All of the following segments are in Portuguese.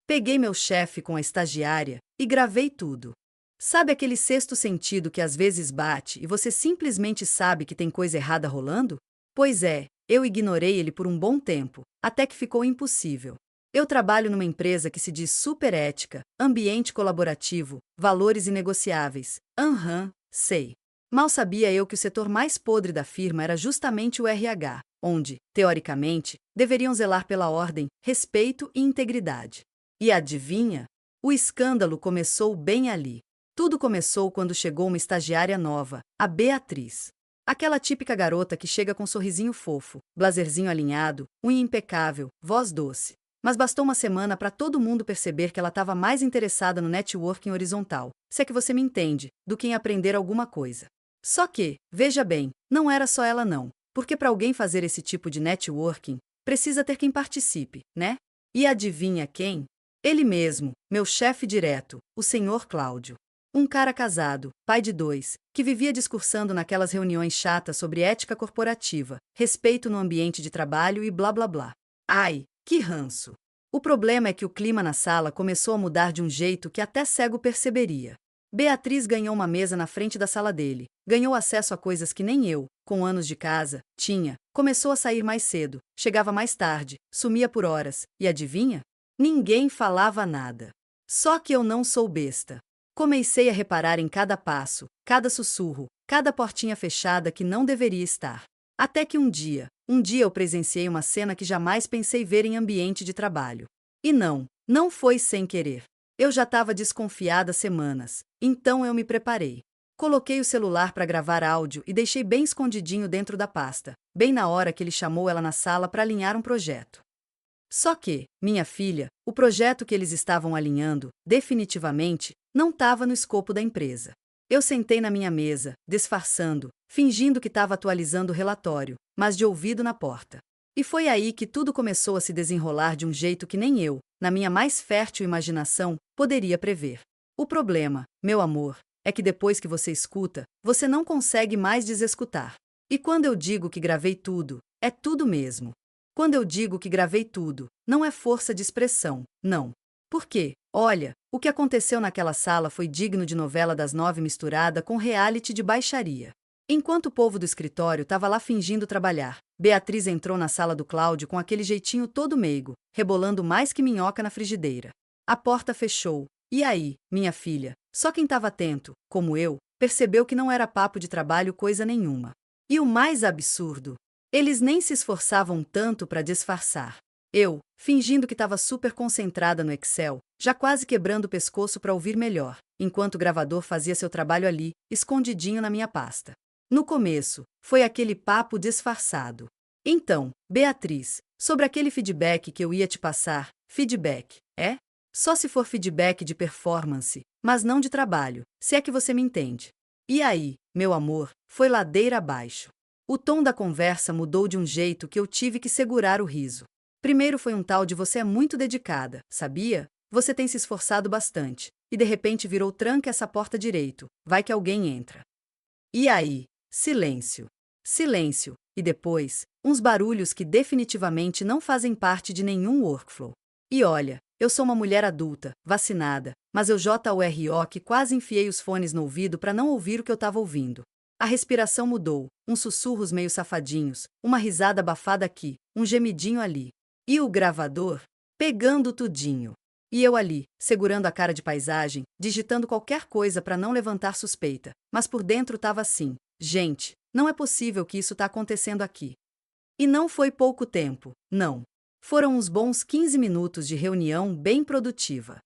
Peguei meu chefe com a estagiária e gravei tudo. Sabe aquele sexto sentido que às vezes bate e você simplesmente sabe que tem coisa errada rolando? Pois é, eu ignorei ele por um bom tempo, até que ficou impossível. Eu trabalho numa empresa que se diz super ética, ambiente colaborativo, valores inegociáveis. Sei. Mal sabia eu que o setor mais podre da firma era justamente o RH, onde, teoricamente, deveriam zelar pela ordem, respeito e integridade. E adivinha? O escândalo começou bem ali. Tudo começou quando chegou uma estagiária nova, a Beatriz. Aquela típica garota que chega com um sorrisinho fofo, blazerzinho alinhado, unha impecável, voz doce. Mas bastou uma semana para todo mundo perceber que ela estava mais interessada no networking horizontal, se é que você me entende, do que em aprender alguma coisa. Só que, veja bem, não era só ela não, porque para alguém fazer esse tipo de networking, precisa ter quem participe, né? E adivinha quem? Ele mesmo, meu chefe direto, o senhor Cláudio. Um cara casado, pai de 2, que vivia discursando naquelas reuniões chatas sobre ética corporativa, respeito no ambiente de trabalho e blá blá blá. Ai, que ranço! O problema é que o clima na sala começou a mudar de um jeito que até cego perceberia. Beatriz ganhou uma mesa na frente da sala dele, ganhou acesso a coisas que nem eu, com anos de casa, tinha, começou a sair mais cedo, chegava mais tarde, sumia por horas, e adivinha? Ninguém falava nada. Só que eu não sou besta. Comecei a reparar em cada passo, cada sussurro, cada portinha fechada que não deveria estar. Até que um dia eu presenciei uma cena que jamais pensei ver em ambiente de trabalho. E não foi sem querer. Eu já estava desconfiada há semanas, então eu me preparei. Coloquei o celular para gravar áudio e deixei bem escondidinho dentro da pasta, bem na hora que ele chamou ela na sala para alinhar um projeto. Só que, minha filha, o projeto que eles estavam alinhando, definitivamente, não estava no escopo da empresa. Eu sentei na minha mesa, disfarçando, fingindo que estava atualizando o relatório, mas de ouvido na porta. E foi aí que tudo começou a se desenrolar de um jeito que nem eu, na minha mais fértil imaginação, poderia prever. O problema, meu amor, é que depois que você escuta, você não consegue mais desescutar. E quando eu digo que gravei tudo, é tudo mesmo. Quando eu digo que gravei tudo, não é força de expressão, não. Porque, olha, o que aconteceu naquela sala foi digno de novela das 9 misturada com reality de baixaria. Enquanto o povo do escritório estava lá fingindo trabalhar, Beatriz entrou na sala do Cláudio com aquele jeitinho todo meigo, rebolando mais que minhoca na frigideira. A porta fechou. E aí, minha filha, só quem estava atento, como eu, percebeu que não era papo de trabalho coisa nenhuma. E o mais absurdo, eles nem se esforçavam tanto para disfarçar. Eu, fingindo que estava super concentrada no Excel, já quase quebrando o pescoço para ouvir melhor, enquanto o gravador fazia seu trabalho ali, escondidinho na minha pasta. No começo, foi aquele papo disfarçado. Então, Beatriz, sobre aquele feedback que eu ia te passar, feedback, é? Só se for feedback de performance, mas não de trabalho, se é que você me entende. E aí, meu amor, foi ladeira abaixo. O tom da conversa mudou de um jeito que eu tive que segurar o riso. Primeiro foi um tal de você é muito dedicada, sabia? Você tem se esforçado bastante. E de repente virou tranca essa porta direito, vai que alguém entra. E aí? Silêncio. Silêncio. E depois, uns barulhos que definitivamente não fazem parte de nenhum workflow. E olha, eu sou uma mulher adulta, vacinada, mas eu JORO que quase enfiei os fones no ouvido para não ouvir o que eu estava ouvindo. A respiração mudou, uns sussurros meio safadinhos, uma risada abafada aqui, um gemidinho ali. E o gravador? Pegando tudinho. E eu ali, segurando a cara de paisagem, digitando qualquer coisa para não levantar suspeita, mas por dentro estava assim: gente, não é possível que isso está acontecendo aqui. E não foi pouco tempo, não. Foram uns bons 15 minutos de reunião bem produtiva.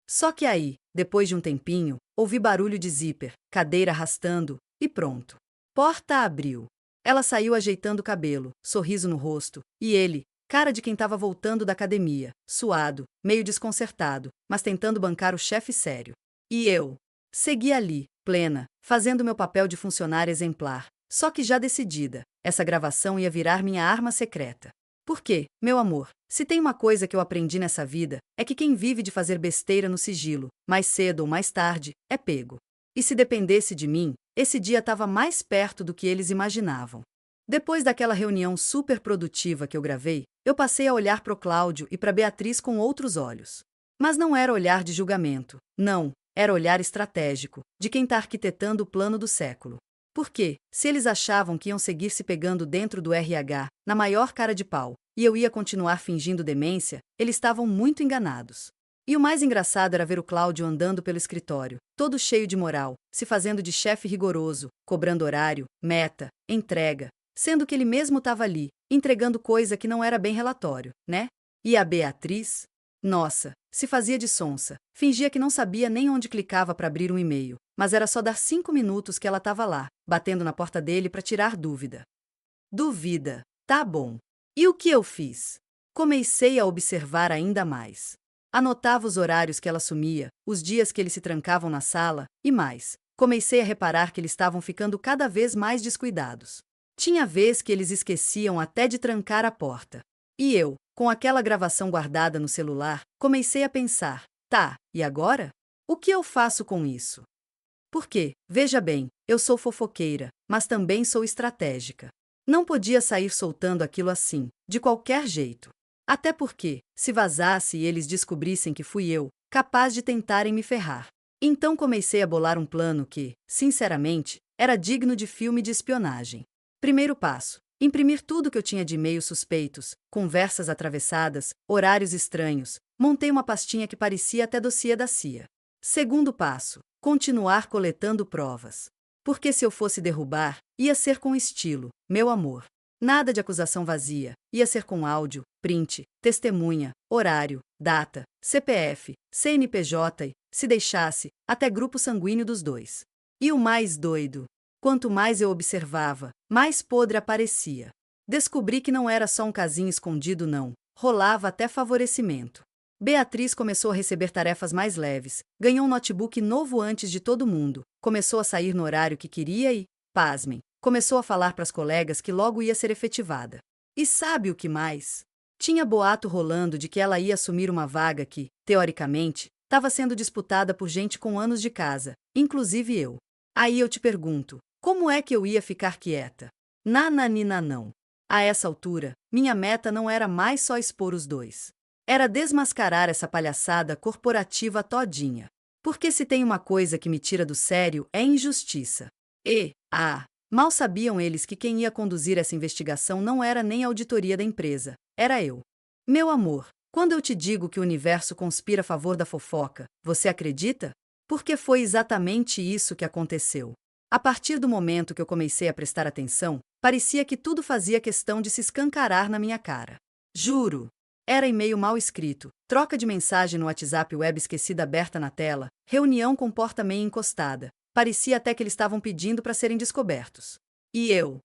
Só que aí, depois de um tempinho, ouvi barulho de zíper, cadeira arrastando, e pronto. Porta abriu. Ela saiu ajeitando o cabelo, sorriso no rosto, e ele, cara de quem estava voltando da academia, suado, meio desconcertado, mas tentando bancar o chefe sério. E eu segui ali, plena, fazendo meu papel de funcionária exemplar, só que já decidida, essa gravação ia virar minha arma secreta. Porque, meu amor, se tem uma coisa que eu aprendi nessa vida, é que quem vive de fazer besteira no sigilo, mais cedo ou mais tarde, é pego. E se dependesse de mim, esse dia estava mais perto do que eles imaginavam. Depois daquela reunião super produtiva que eu gravei, eu passei a olhar para o Cláudio e para Beatriz com outros olhos. Mas não era olhar de julgamento. Não, era olhar estratégico, de quem está arquitetando o plano do século. Porque, se eles achavam que iam seguir se pegando dentro do RH, na maior cara de pau, e eu ia continuar fingindo demência, eles estavam muito enganados. E o mais engraçado era ver o Cláudio andando pelo escritório, todo cheio de moral, se fazendo de chefe rigoroso, cobrando horário, meta, entrega, sendo que ele mesmo estava ali, entregando coisa que não era bem relatório, né? E a Beatriz? Nossa, se fazia de sonsa, fingia que não sabia nem onde clicava para abrir um e-mail, mas era só dar 5 minutos que ela estava lá, batendo na porta dele para tirar dúvida. Duvida, tá bom. E o que eu fiz? Comecei a observar ainda mais. Anotava os horários que ela sumia, os dias que eles se trancavam na sala, e mais. Comecei a reparar que eles estavam ficando cada vez mais descuidados. Tinha vez que eles esqueciam até de trancar a porta. E eu, com aquela gravação guardada no celular, comecei a pensar, tá, e agora? O que eu faço com isso? Porque, veja bem, eu sou fofoqueira, mas também sou estratégica. Não podia sair soltando aquilo assim, de qualquer jeito. Até porque, se vazasse e eles descobrissem que fui eu, capaz de tentarem me ferrar. Então comecei a bolar um plano que, sinceramente, era digno de filme de espionagem. Primeiro passo: imprimir tudo que eu tinha de e-mails suspeitos, conversas atravessadas, horários estranhos. Montei uma pastinha que parecia até dossiê da CIA. Segundo passo: continuar coletando provas. Porque se eu fosse derrubar, ia ser com estilo, meu amor. Nada de acusação vazia, ia ser com áudio, print, testemunha, horário, data, CPF, CNPJ e, se deixasse, até grupo sanguíneo dos dois. E o mais doido: quanto mais eu observava, mais podre aparecia. Descobri que não era só um casinho escondido não, rolava até favorecimento. Beatriz começou a receber tarefas mais leves, ganhou um notebook novo antes de todo mundo, começou a sair no horário que queria e, pasmem, começou a falar para as colegas que logo ia ser efetivada. E sabe o que mais? Tinha boato rolando de que ela ia assumir uma vaga que, teoricamente, estava sendo disputada por gente com anos de casa, inclusive eu. Aí eu te pergunto, como é que eu ia ficar quieta? Nananina não. A essa altura, minha meta não era mais só expor os dois. Era desmascarar essa palhaçada corporativa todinha. Porque se tem uma coisa que me tira do sério é injustiça. Mal sabiam eles que quem ia conduzir essa investigação não era nem a auditoria da empresa, era eu. Meu amor, quando eu te digo que o universo conspira a favor da fofoca, você acredita? Porque foi exatamente isso que aconteceu. A partir do momento que eu comecei a prestar atenção, parecia que tudo fazia questão de se escancarar na minha cara. Juro. Era e-mail mal escrito, troca de mensagem no WhatsApp web esquecida aberta na tela, reunião com porta meio encostada. Parecia até que eles estavam pedindo para serem descobertos. E eu?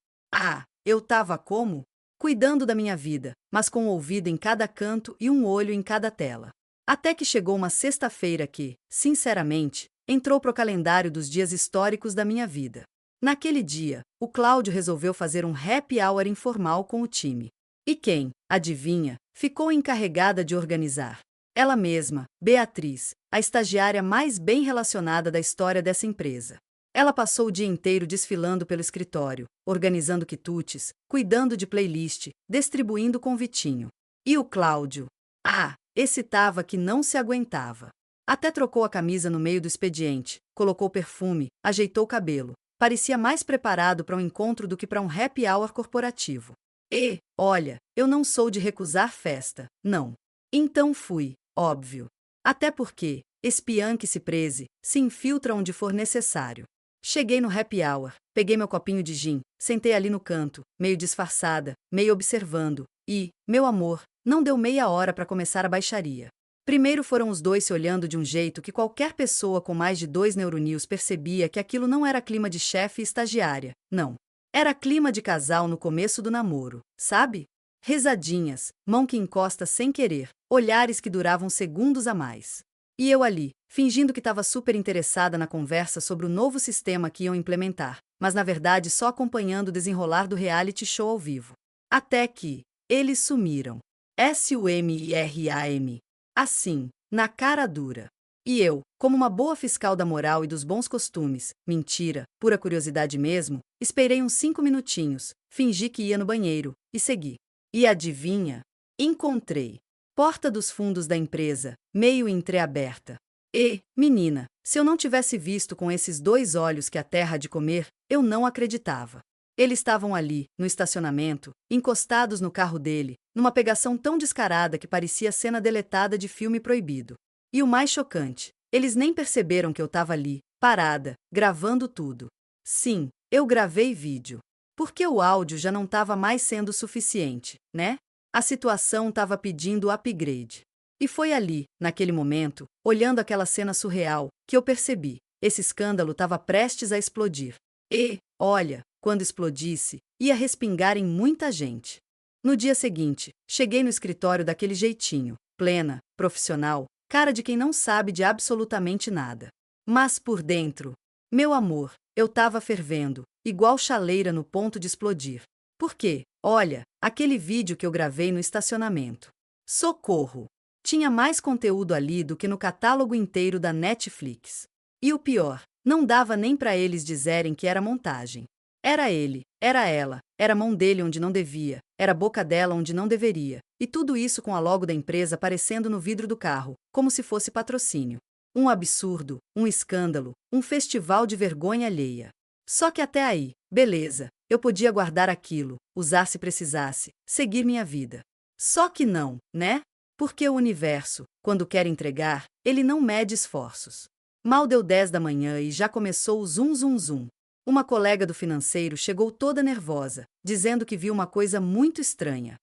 Eu tava como? Cuidando da minha vida, mas com um ouvido em cada canto e um olho em cada tela. Até que chegou uma sexta-feira que, sinceramente, entrou pro calendário dos dias históricos da minha vida. Naquele dia, o Cláudio resolveu fazer um happy hour informal com o time. E quem, adivinha, ficou encarregada de organizar? Ela mesma, Beatriz, a estagiária mais bem relacionada da história dessa empresa. Ela passou o dia inteiro desfilando pelo escritório, organizando quitutes, cuidando de playlist, distribuindo convitinho. E o Cláudio? Esse tava que não se aguentava. Até trocou a camisa no meio do expediente, colocou perfume, ajeitou o cabelo. Parecia mais preparado para um encontro do que para um happy hour corporativo. Olha, eu não sou de recusar festa, não. Então fui, óbvio. Até porque, espiã que se preze, se infiltra onde for necessário. Cheguei no happy hour, peguei meu copinho de gin, sentei ali no canto, meio disfarçada, meio observando, e, meu amor, não deu meia hora para começar a baixaria. Primeiro foram os dois se olhando de um jeito que qualquer pessoa com mais de 2 neurônios percebia que aquilo não era clima de chefe e estagiária, não. Era clima de casal no começo do namoro, sabe? Risadinhas, mão que encosta sem querer, olhares que duravam segundos a mais. E eu ali, fingindo que estava super interessada na conversa sobre o novo sistema que iam implementar, mas na verdade só acompanhando o desenrolar do reality show ao vivo. Até que eles sumiram. SUMIRAM. Assim, na cara dura. E eu, como uma boa fiscal da moral e dos bons costumes, mentira, pura curiosidade mesmo, esperei uns 5 minutinhos, fingi que ia no banheiro, e segui. E adivinha? Encontrei. Porta dos fundos da empresa, meio entreaberta. E, menina, se eu não tivesse visto com esses 2 olhos que a terra há de comer, eu não acreditava. Eles estavam ali, no estacionamento, encostados no carro dele, numa pegação tão descarada que parecia cena deletada de filme proibido. E o mais chocante, eles nem perceberam que eu estava ali, parada, gravando tudo. Sim, eu gravei vídeo. Porque o áudio já não estava mais sendo suficiente, né? A situação estava pedindo upgrade. E foi ali, naquele momento, olhando aquela cena surreal, que eu percebi. Esse escândalo estava prestes a explodir. E, olha, quando explodisse, ia respingar em muita gente. No dia seguinte, cheguei no escritório daquele jeitinho, plena, profissional, cara de quem não sabe de absolutamente nada. Mas por dentro, meu amor, eu estava fervendo, igual chaleira no ponto de explodir. Por quê? Olha, aquele vídeo que eu gravei no estacionamento. Socorro! Tinha mais conteúdo ali do que no catálogo inteiro da Netflix. E o pior, não dava nem para eles dizerem que era montagem. Era ele, era ela, era a mão dele onde não devia, era a boca dela onde não deveria, e tudo isso com a logo da empresa aparecendo no vidro do carro, como se fosse patrocínio. Um absurdo, um escândalo, um festival de vergonha alheia. Só que até aí, beleza, eu podia guardar aquilo, usar se precisasse, seguir minha vida. Só que não, né? Porque o universo, quando quer entregar, ele não mede esforços. Mal deu 10 da manhã e já começou o zum zum zum. Uma colega do financeiro chegou toda nervosa, dizendo que viu uma coisa muito estranha.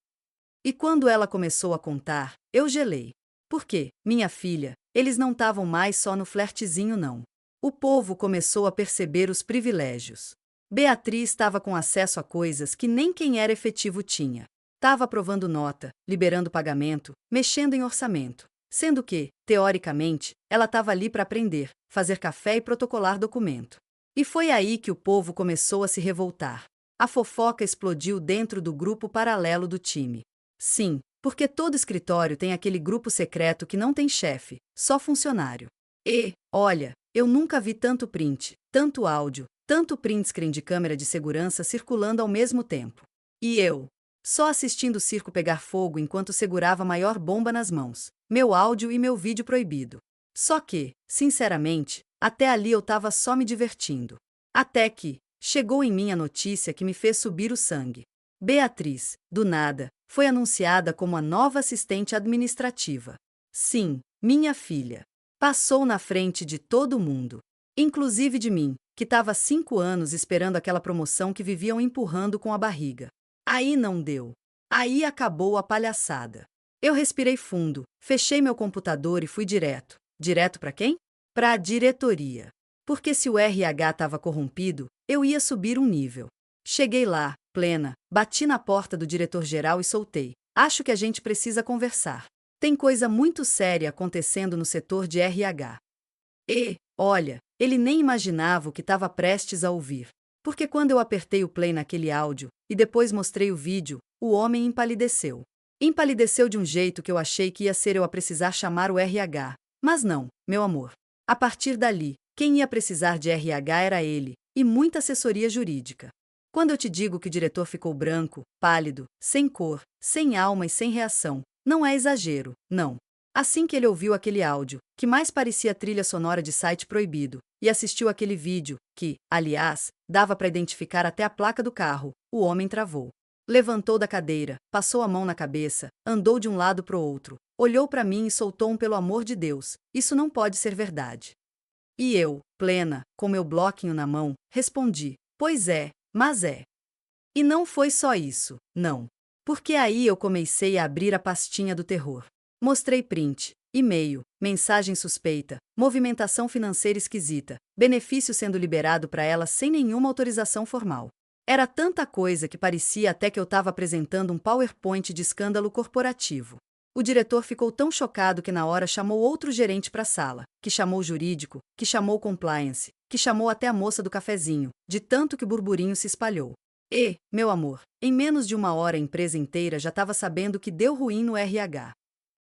E quando ela começou a contar, eu gelei. Porque, minha filha, eles não estavam mais só no flertezinho não. O povo começou a perceber os privilégios. Beatriz estava com acesso a coisas que nem quem era efetivo tinha. Estava aprovando nota, liberando pagamento, mexendo em orçamento. Sendo que, teoricamente, ela estava ali para aprender, fazer café e protocolar documento. E foi aí que o povo começou a se revoltar. A fofoca explodiu dentro do grupo paralelo do time. Sim, porque todo escritório tem aquele grupo secreto que não tem chefe, só funcionário. E, olha, eu nunca vi tanto print, tanto áudio, tanto print screen de câmera de segurança circulando ao mesmo tempo. E eu, só assistindo o circo pegar fogo enquanto segurava a maior bomba nas mãos, meu áudio e meu vídeo proibido. Só que, sinceramente, até ali eu estava só me divertindo. Até que chegou em mim a notícia que me fez subir o sangue. Beatriz, do nada, foi anunciada como a nova assistente administrativa. Sim, minha filha. Passou na frente de todo mundo. Inclusive de mim, que estava há 5 anos esperando aquela promoção que viviam empurrando com a barriga. Aí não deu. Aí acabou a palhaçada. Eu respirei fundo, fechei meu computador e fui direto. Direto para quem? Para a diretoria. Porque se o RH estava corrompido, eu ia subir um nível. Cheguei lá, plena, bati na porta do diretor-geral e soltei. Acho que a gente precisa conversar. Tem coisa muito séria acontecendo no setor de RH. E, olha, ele nem imaginava o que estava prestes a ouvir. Porque quando eu apertei o play naquele áudio, e depois mostrei o vídeo, o homem empalideceu. Empalideceu de um jeito que eu achei que ia ser eu a precisar chamar o RH. Mas não, meu amor. A partir dali, quem ia precisar de RH era ele, e muita assessoria jurídica. Quando eu te digo que o diretor ficou branco, pálido, sem cor, sem alma e sem reação, não é exagero, não. Assim que ele ouviu aquele áudio, que mais parecia trilha sonora de site proibido, e assistiu aquele vídeo, que, aliás, dava para identificar até a placa do carro, o homem travou. Levantou da cadeira, passou a mão na cabeça, andou de um lado para o outro, olhou para mim e soltou pelo amor de Deus, isso não pode ser verdade. E eu, plena, com meu bloquinho na mão, respondi, pois é, mas é. E não foi só isso, não. Porque aí eu comecei a abrir a pastinha do terror. Mostrei print, e-mail, mensagem suspeita, movimentação financeira esquisita, benefício sendo liberado para ela sem nenhuma autorização formal. Era tanta coisa que parecia até que eu estava apresentando um PowerPoint de escândalo corporativo. O diretor ficou tão chocado que na hora chamou outro gerente para a sala, que chamou o jurídico, que chamou o compliance, que chamou até a moça do cafezinho, de tanto que o burburinho se espalhou. E, meu amor, em menos de 1 hora a empresa inteira já estava sabendo que deu ruim no RH.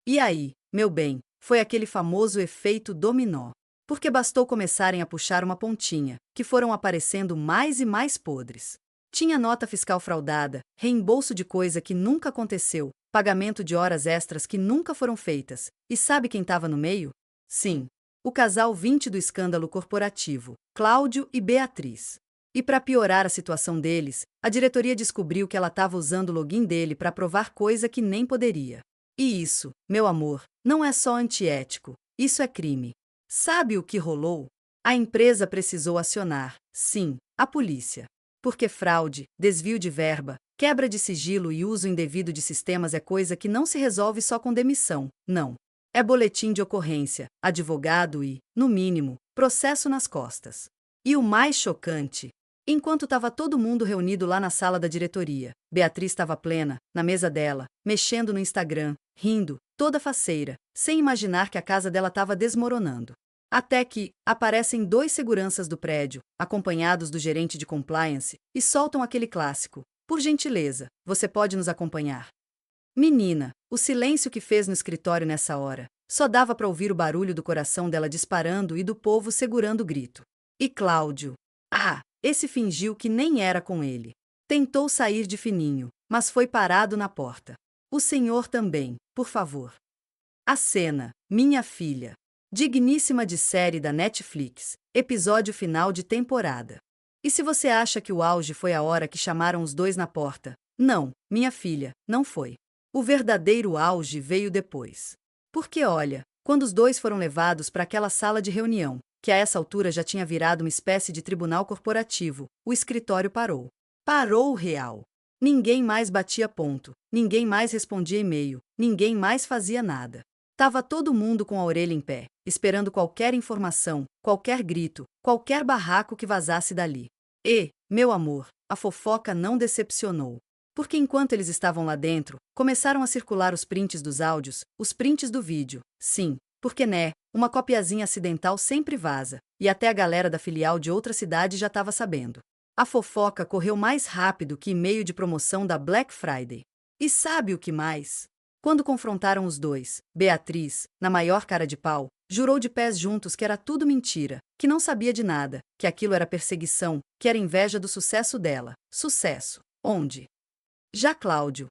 E aí, meu bem, foi aquele famoso efeito dominó. Porque bastou começarem a puxar uma pontinha, que foram aparecendo mais e mais podres. Tinha nota fiscal fraudada, reembolso de coisa que nunca aconteceu, pagamento de horas extras que nunca foram feitas. E sabe quem estava no meio? Sim, o casal 20 do escândalo corporativo, Cláudio e Beatriz. E para piorar a situação deles, a diretoria descobriu que ela estava usando o login dele para provar coisa que nem poderia. E isso, meu amor, não é só antiético, isso é crime. Sabe o que rolou? A empresa precisou acionar, sim, a polícia. Porque fraude, desvio de verba, quebra de sigilo e uso indevido de sistemas é coisa que não se resolve só com demissão, não. É boletim de ocorrência, advogado e, no mínimo, processo nas costas. E o mais chocante, enquanto estava todo mundo reunido lá na sala da diretoria, Beatriz estava plena, na mesa dela, mexendo no Instagram, rindo, toda faceira, sem imaginar que a casa dela estava desmoronando. Até que aparecem 2 seguranças do prédio, acompanhados do gerente de compliance, e soltam aquele clássico: por gentileza, você pode nos acompanhar. Menina, o silêncio que fez no escritório nessa hora, só dava para ouvir o barulho do coração dela disparando e do povo segurando o grito. E Cláudio? Esse fingiu que nem era com ele. Tentou sair de fininho, mas foi parado na porta. O senhor também, por favor. A cena, minha filha. Digníssima de série da Netflix, episódio final de temporada. E se você acha que o auge foi a hora que chamaram os 2 na porta, não, minha filha, não foi. O verdadeiro auge veio depois. Porque olha, quando os 2 foram levados para aquela sala de reunião, que a essa altura já tinha virado uma espécie de tribunal corporativo, o escritório parou. Parou real. Ninguém mais batia ponto, ninguém mais respondia e-mail, ninguém mais fazia nada. Tava todo mundo com a orelha em pé, esperando qualquer informação, qualquer grito, qualquer barraco que vazasse dali. E, meu amor, a fofoca não decepcionou. Porque enquanto eles estavam lá dentro, começaram a circular os prints dos áudios, os prints do vídeo. Sim, porque né, uma copiazinha acidental sempre vaza, e até a galera da filial de outra cidade já estava sabendo. A fofoca correu mais rápido que e-mail de promoção da Black Friday. E sabe o que mais? Quando confrontaram os 2, Beatriz, na maior cara de pau, jurou de pés juntos que era tudo mentira, que não sabia de nada, que aquilo era perseguição, que era inveja do sucesso dela. Sucesso. Onde? Já Cláudio,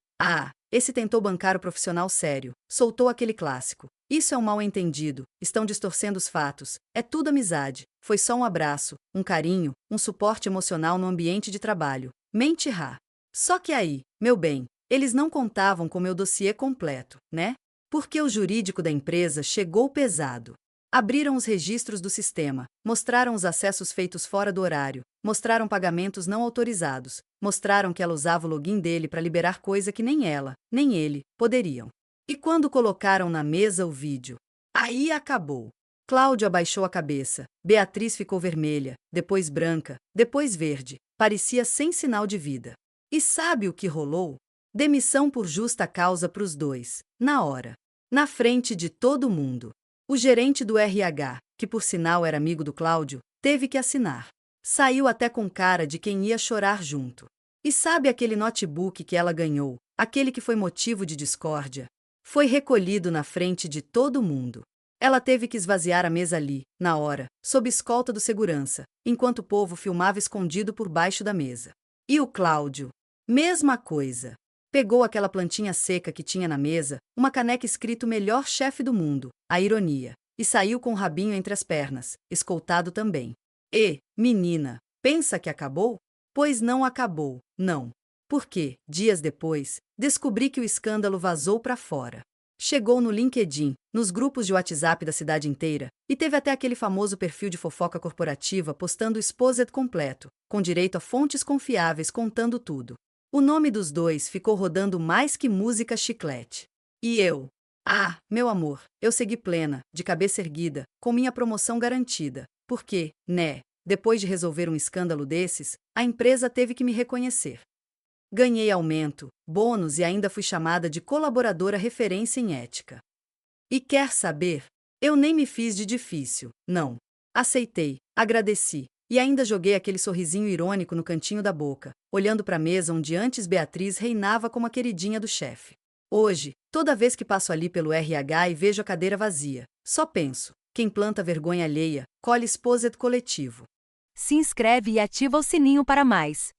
esse tentou bancar o profissional sério, soltou aquele clássico. Isso é um mal-entendido, estão distorcendo os fatos, é tudo amizade, foi só um abraço, um carinho, um suporte emocional no ambiente de trabalho. Mentirá. Só que aí, meu bem, eles não contavam com meu dossiê completo, né? Porque o jurídico da empresa chegou pesado. Abriram os registros do sistema, mostraram os acessos feitos fora do horário, mostraram pagamentos não autorizados, mostraram que ela usava o login dele para liberar coisa que nem ela, nem ele, poderiam. E quando colocaram na mesa o vídeo, aí acabou. Cláudio abaixou a cabeça, Beatriz ficou vermelha, depois branca, depois verde, parecia sem sinal de vida. E sabe o que rolou? Demissão por justa causa para os 2, na hora. Na frente de todo mundo. O gerente do RH, que por sinal era amigo do Cláudio, teve que assinar. Saiu até com cara de quem ia chorar junto. E sabe aquele notebook que ela ganhou, aquele que foi motivo de discórdia? Foi recolhido na frente de todo mundo. Ela teve que esvaziar a mesa ali, na hora, sob escolta do segurança, enquanto o povo filmava escondido por baixo da mesa. E o Cláudio? Mesma coisa. Pegou aquela plantinha seca que tinha na mesa, uma caneca escrito melhor chefe do mundo, a ironia, e saiu com o rabinho entre as pernas, escoltado também. E, menina, pensa que acabou? Pois não acabou, não. Porque, dias depois, descobri que o escândalo vazou para fora. Chegou no LinkedIn, nos grupos de WhatsApp da cidade inteira, e teve até aquele famoso perfil de fofoca corporativa postando o exposed completo, com direito a fontes confiáveis contando tudo. O nome dos 2 ficou rodando mais que música chiclete. E eu? Meu amor, eu segui plena, de cabeça erguida, com minha promoção garantida. Porque, né, depois de resolver um escândalo desses, a empresa teve que me reconhecer. Ganhei aumento, bônus e ainda fui chamada de colaboradora referência em ética. E quer saber? Eu nem me fiz de difícil, não. Aceitei, agradeci. E ainda joguei aquele sorrisinho irônico no cantinho da boca, olhando para a mesa onde antes Beatriz reinava como a queridinha do chefe. Hoje, toda vez que passo ali pelo RH e vejo a cadeira vazia, só penso, quem planta vergonha alheia, colhe exposed coletivo. Se inscreve e ativa o sininho para mais.